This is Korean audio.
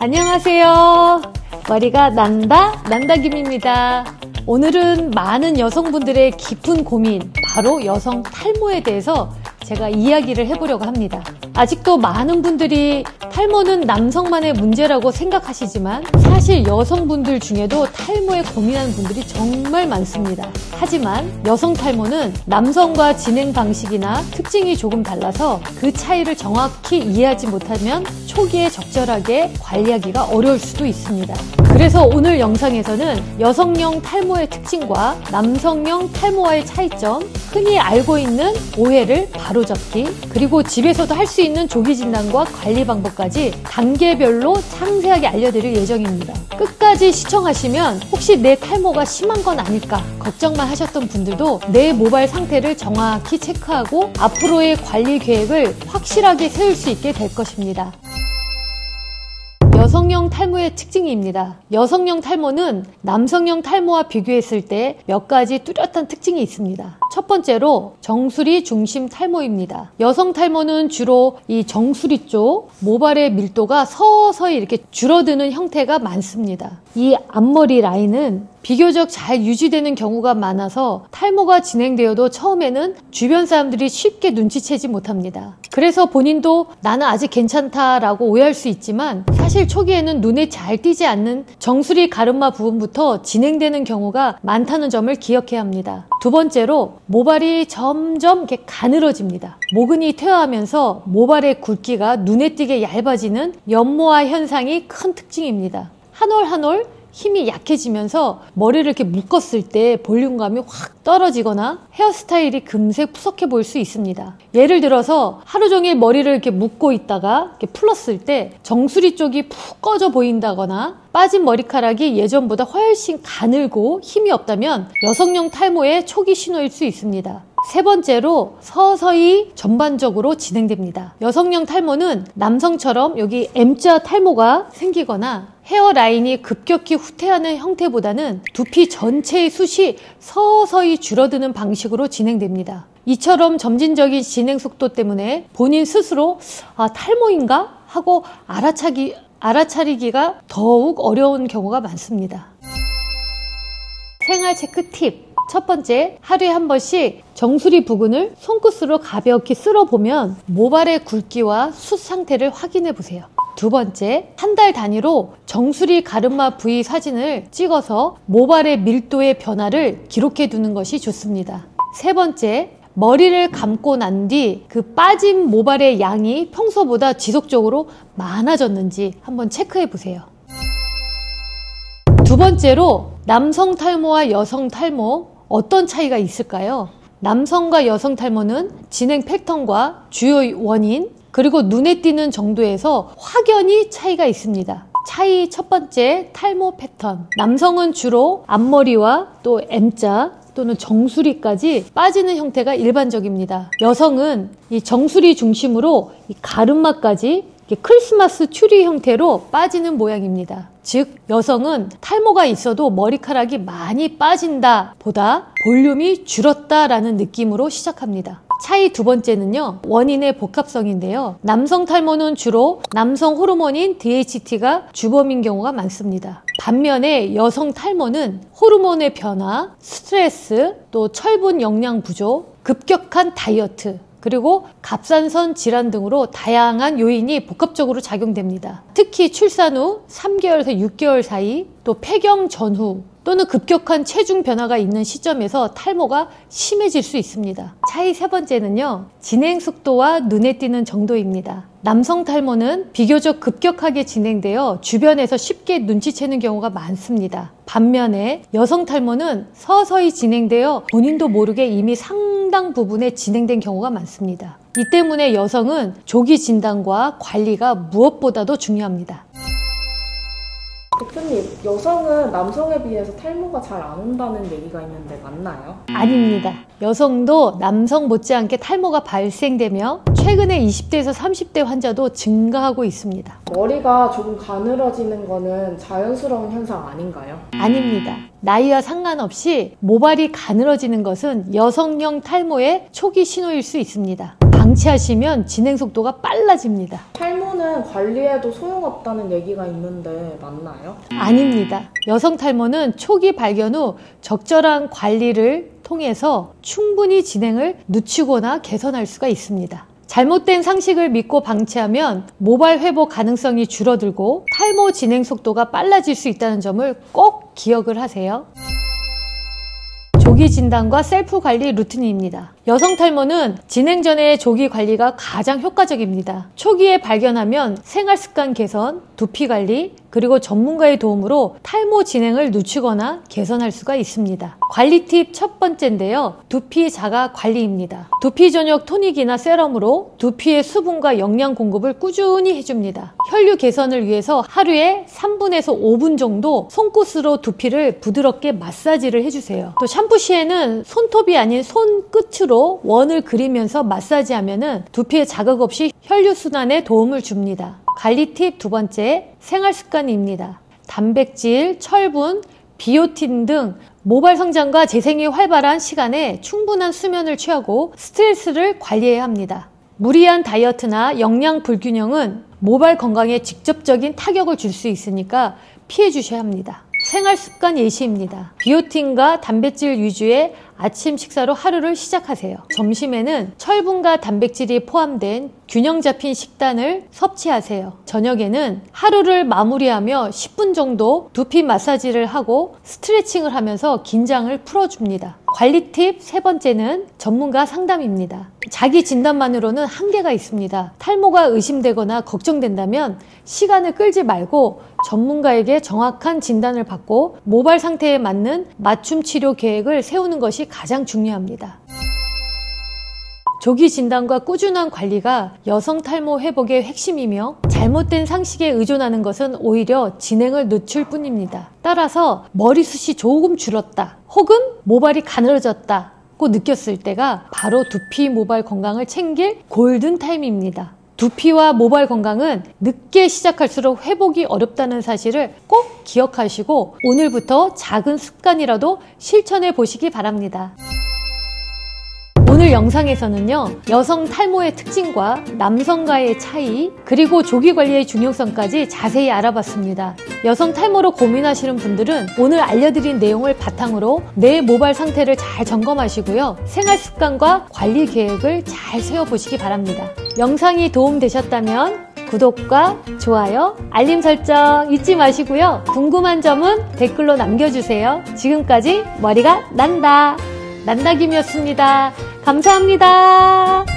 안녕하세요. 머리가 난다김입니다. 오늘은 많은 여성분들의 깊은 고민, 바로 여성 탈모에 대해서 제가 이야기를 해보려고 합니다. 아직도 많은 분들이 탈모는 남성만의 문제라고 생각하시지만 사실 여성분들 중에도 탈모에 고민하는 분들이 정말 많습니다. 하지만 여성 탈모는 남성과 진행 방식이나 특징이 조금 달라서 그 차이를 정확히 이해하지 못하면 초기에 적절하게 관리하기가 어려울 수도 있습니다. 그래서 오늘 영상에서는 여성형 탈모의 특징과 남성형 탈모와의 차이점, 흔히 알고 있는 오해를 바로잡기, 그리고 집에서도 할 수 있는 조기 진단과 관리 방법까지 단계별로 상세하게 알려드릴 예정입니다. 끝까지 시청하시면 혹시 내 탈모가 심한 건 아닐까 걱정만 하셨던 분들도 내 모발 상태를 정확히 체크하고 앞으로의 관리 계획을 확실하게 세울 수 있게 될 것입니다. 여성형 탈모의 특징입니다. 여성형 탈모는 남성형 탈모와 비교했을 때 몇 가지 뚜렷한 특징이 있습니다. 첫 번째로 정수리 중심 탈모입니다. 여성 탈모는 주로 이 정수리 쪽 모발의 밀도가 서서히 이렇게 줄어드는 형태가 많습니다. 이 앞머리 라인은 비교적 잘 유지되는 경우가 많아서 탈모가 진행되어도 처음에는 주변 사람들이 쉽게 눈치채지 못합니다. 그래서 본인도 나는 아직 괜찮다라고 오해할 수 있지만 사실 초기에는 눈에 잘 띄지 않는 정수리 가르마 부분부터 진행되는 경우가 많다는 점을 기억해야 합니다. 두 번째로 모발이 점점 이렇게 가늘어집니다. 모근이 퇴화하면서 모발의 굵기가 눈에 띄게 얇아지는 연모화 현상이 큰 특징입니다. 한 올 한 올 힘이 약해지면서 머리를 이렇게 묶었을 때 볼륨감이 확 떨어지거나 헤어스타일이 금세 푸석해 보일 수 있습니다. 예를 들어서 하루 종일 머리를 이렇게 묶고 있다가 이렇게 풀었을 때 정수리 쪽이 푹 꺼져 보인다거나 빠진 머리카락이 예전보다 훨씬 가늘고 힘이 없다면 여성형 탈모의 초기 신호일 수 있습니다. 세 번째로 서서히 전반적으로 진행됩니다. 여성형 탈모는 남성처럼 여기 M자 탈모가 생기거나 헤어라인이 급격히 후퇴하는 형태보다는 두피 전체의 숱이 서서히 줄어드는 방식으로 진행됩니다. 이처럼 점진적인 진행 속도 때문에 본인 스스로 탈모인가? 하고 알아차리기가 더욱 어려운 경우가 많습니다. 생활 체크 팁. 첫 번째, 하루에 한 번씩 정수리 부근을 손끝으로 가볍게 쓸어보면 모발의 굵기와 숱 상태를 확인해 보세요. 두 번째, 한 달 단위로 정수리 가르마 부위 사진을 찍어서 모발의 밀도의 변화를 기록해 두는 것이 좋습니다. 세 번째, 머리를 감고 난 뒤 그 빠진 모발의 양이 평소보다 지속적으로 많아졌는지 한번 체크해 보세요. 두 번째로, 남성 탈모와 여성 탈모 어떤 차이가 있을까요? 남성과 여성 탈모는 진행 패턴과 주요 원인, 그리고 눈에 띄는 정도에서 확연히 차이가 있습니다. 차이 첫 번째, 탈모 패턴. 남성은 주로 앞머리와 또 M자 또는 정수리까지 빠지는 형태가 일반적입니다. 여성은 이 정수리 중심으로 이 가르마까지 크리스마스 추리 형태로 빠지는 모양입니다. 즉 여성은 탈모가 있어도 머리카락이 많이 빠진다 보다 볼륨이 줄었다라는 느낌으로 시작합니다. 차이 두 번째는요, 원인의 복합성인데요. 남성 탈모는 주로 남성 호르몬인 DHT가 주범인 경우가 많습니다. 반면에 여성 탈모는 호르몬의 변화, 스트레스, 또 철분 영양 부족, 급격한 다이어트, 그리고 갑상선 질환 등으로 다양한 요인이 복합적으로 작용됩니다. 특히 출산 후 3개월에서 6개월 사이, 또 폐경 전후 또는 급격한 체중 변화가 있는 시점에서 탈모가 심해질 수 있습니다. 차이 세 번째는요, 진행 속도와 눈에 띄는 정도입니다. 남성 탈모는 비교적 급격하게 진행되어 주변에서 쉽게 눈치채는 경우가 많습니다. 반면에 여성 탈모는 서서히 진행되어 본인도 모르게 이미 상당 부분에 진행된 경우가 많습니다. 이 때문에 여성은 조기 진단과 관리가 무엇보다도 중요합니다. 대표님, 여성은 남성에 비해서 탈모가 잘 안 온다는 얘기가 있는데 맞나요? 아닙니다. 여성도 남성 못지않게 탈모가 발생되며 최근에 20대에서 30대 환자도 증가하고 있습니다. 머리가 조금 가늘어지는 거는 자연스러운 현상 아닌가요? 아닙니다. 나이와 상관없이 모발이 가늘어지는 것은 여성형 탈모의 초기 신호일 수 있습니다. 방치하시면 진행 속도가 빨라집니다. 탈모는 관리해도 소용없다는 얘기가 있는데 맞나요? 아닙니다. 여성 탈모는 초기 발견 후 적절한 관리를 통해서 충분히 진행을 늦추거나 개선할 수가 있습니다. 잘못된 상식을 믿고 방치하면 모발 회복 가능성이 줄어들고 탈모 진행 속도가 빨라질 수 있다는 점을 꼭 기억을 하세요. 조기 진단과 셀프 관리 루틴입니다. 여성 탈모는 진행 전의 조기 관리가 가장 효과적입니다. 초기에 발견하면 생활 습관 개선, 두피 관리, 그리고 전문가의 도움으로 탈모 진행을 늦추거나 개선할 수가 있습니다. 관리 팁 첫 번째인데요. 두피 자가 관리입니다. 두피 전용 토닉이나 세럼으로 두피의 수분과 영양 공급을 꾸준히 해줍니다. 혈류 개선을 위해서 하루에 3분에서 5분 정도 손끝으로 두피를 부드럽게 마사지를 해주세요. 또 샴푸 시에는 손톱이 아닌 손끝으로 원을 그리면서 마사지하면 두피에 자극 없이 혈류순환에 도움을 줍니다. 관리 팁 두 번째, 생활 습관입니다. 단백질, 철분, 비오틴 등 모발 성장과 재생이 활발한 시간에 충분한 수면을 취하고 스트레스를 관리해야 합니다. 무리한 다이어트나 영양 불균형은 모발 건강에 직접적인 타격을 줄 수 있으니까 피해 주셔야 합니다. 생활 습관 예시입니다. 비오틴과 단백질 위주의 아침 식사로 하루를 시작하세요. 점심에는 철분과 단백질이 포함된 균형 잡힌 식단을 섭취하세요. 저녁에는 하루를 마무리하며 10분 정도 두피 마사지를 하고 스트레칭을 하면서 긴장을 풀어줍니다. 관리 팁 세 번째는 전문가 상담입니다. 자기 진단만으로는 한계가 있습니다. 탈모가 의심되거나 걱정된다면 시간을 끌지 말고 전문가에게 정확한 진단을 받고 모발 상태에 맞는 맞춤 치료 계획을 세우는 것이 가장 중요합니다. 조기 진단과 꾸준한 관리가 여성 탈모 회복의 핵심이며 잘못된 상식에 의존하는 것은 오히려 진행을 늦출 뿐입니다. 따라서 머리숱이 조금 줄었다 혹은 모발이 가늘어졌다고 느꼈을 때가 바로 두피 모발 건강을 챙길 골든타임입니다. 두피와 모발 건강은 늦게 시작할수록 회복이 어렵다는 사실을 꼭 기억하시고 오늘부터 작은 습관이라도 실천해 보시기 바랍니다. 오늘 영상에서는요, 여성 탈모의 특징과 남성과의 차이, 그리고 조기 관리의 중요성까지 자세히 알아봤습니다. 여성 탈모로 고민하시는 분들은 오늘 알려드린 내용을 바탕으로 내 모발 상태를 잘 점검하시고요. 생활 습관과 관리 계획을 잘 세워보시기 바랍니다. 영상이 도움되셨다면 구독과 좋아요, 알림 설정 잊지 마시고요. 궁금한 점은 댓글로 남겨주세요. 지금까지 머리가 난다. 난다김이었습니다. 감사합니다.